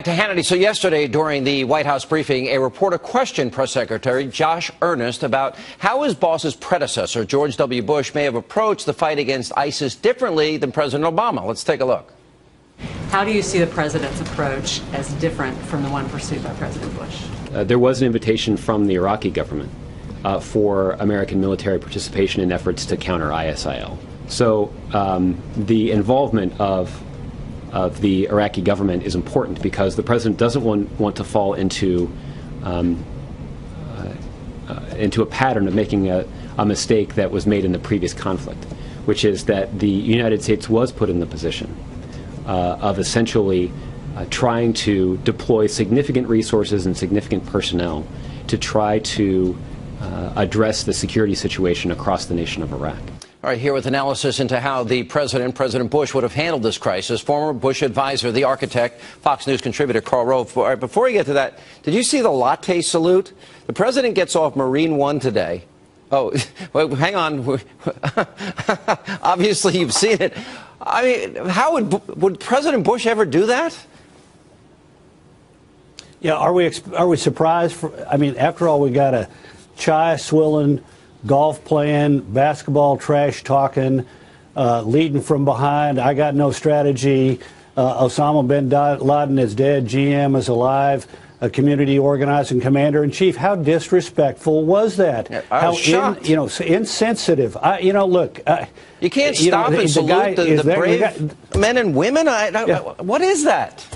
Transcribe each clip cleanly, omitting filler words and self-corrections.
To Hannity. So yesterday during the White House briefing, a reporter questioned Press Secretary Josh Earnest about how his boss's predecessor, George W. Bush, may have approached the fight against ISIS differently than President Obama. Let's take a look. How do you see the president's approach as different from the one pursued by President Bush? There was an invitation from the Iraqi government for American military participation in efforts to counter ISIL. So the involvement of the Iraqi government is important because the president doesn't want to fall into a pattern of making a mistake that was made in the previous conflict, which is that the United States was put in the position of essentially trying to deploy significant resources and significant personnel to try to address the security situation across the nation of Iraq. All right, here with analysis into how President Bush would have handled this crisis, former Bush advisor, the architect, Fox News contributor Karl Rove. All right, before we get to that, did you see the latte salute? The president gets off Marine One today. Oh, well, hang on. Obviously, you've seen it. I mean, how would President Bush ever do that? Yeah, are we surprised? I mean, after all, we got a chai swilling, golf playing, basketball trash talking, leading from behind. I got no strategy. Osama bin Laden is dead. GM is alive. A community organizing commander-in-chief. How disrespectful was that? Yeah, I was shocked. Insensitive. Look. You can't stop and salute the brave men and women. What is that?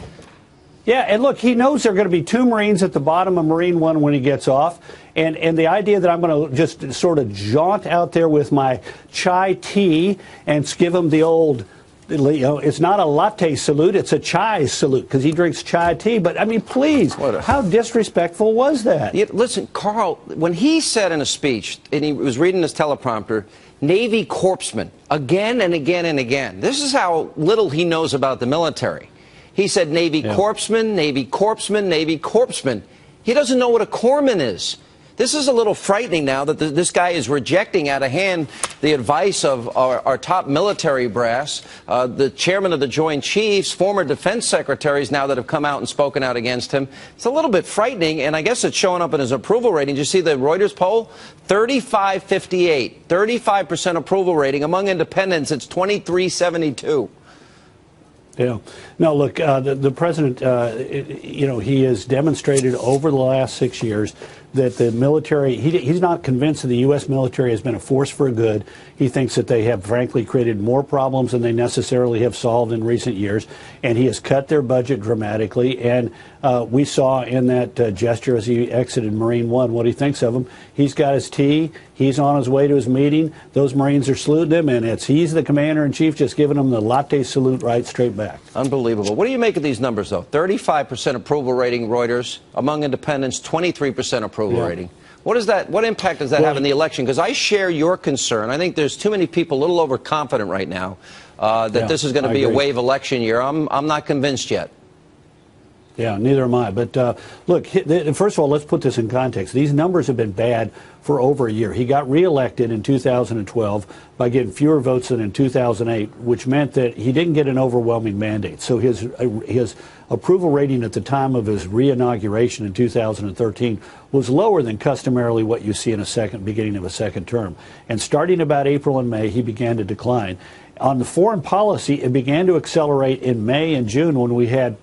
Yeah, and look, he knows there are going to be 2 Marines at the bottom of Marine One when he gets off. And the idea that I'm going to just sort of jaunt out there with my chai tea and give him the old, it's not a latte salute, it's a chai salute because he drinks chai tea. But, I mean, please, how disrespectful was that? Yeah, listen, Karl, when he said in a speech, and he was reading his teleprompter, Navy corpsman, again and again and again. This is how little he knows about the military. He said Navy corpsman, Navy corpsman, Navy corpsman. He doesn't know what a corpsman is. This is a little frightening now that this guy is rejecting out of hand the advice of our top military brass, the chairman of the Joint Chiefs, former defense secretaries now that have come out and spoken out against him. It's a little bit frightening, and I guess it's showing up in his approval rating. Did you see the Reuters poll? 35-58, 35% approval rating. Among independents, it's 23-72. Yeah. No, look, the president, he has demonstrated over the last 6 years that the military, he's not convinced that the U.S. military has been a force for good. He thinks that they have, frankly, created more problems than they necessarily have solved in recent years. And he has cut their budget dramatically. And we saw in that gesture as he exited Marine One what he thinks of him. He's got his tea. He's on his way to his meeting. Those Marines are saluting him. And he's the commander-in-chief just giving them the latte salute right straight back. Unbelievable. What do you make of these numbers, though? 35% approval rating, Reuters. Among independents, 23% approval rating. What impact does that have in the election? Because I share your concern. I think there's too many people a little overconfident right now that this is going to be a wave election year. I'm not convinced yet. Yeah, neither am I. But look, first of all, let's put this in context. These numbers have been bad for over a year. He got reelected in 2012 by getting fewer votes than in 2008, which meant that he didn't get an overwhelming mandate. So his approval rating at the time of his re-inauguration in 2013 was lower than customarily what you see in beginning of a second term. And starting about April and May, he began to decline. On the foreign policy, it began to accelerate in May and June when we had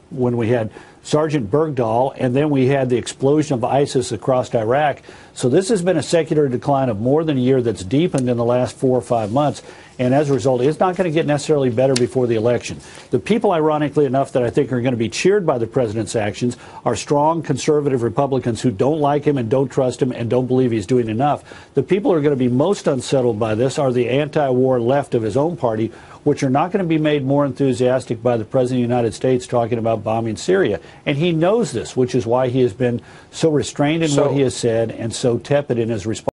Sergeant Bergdahl, and then we had the explosion of ISIS across Iraq. So this has been a secular decline of more than a year that's deepened in the last 4 or 5 months. And as a result, it's not going to get necessarily better before the election. The people, ironically enough, that I think are going to be cheered by the president's actions are strong conservative Republicans who don't like him and don't trust him and don't believe he's doing enough. The people who are going to be most unsettled by this are the anti-war left of his own party, which are not going to be made more enthusiastic by the President of the United States talking about bombing Syria. And he knows this, which is why he has been so restrained in what he has said and so tepid in his response.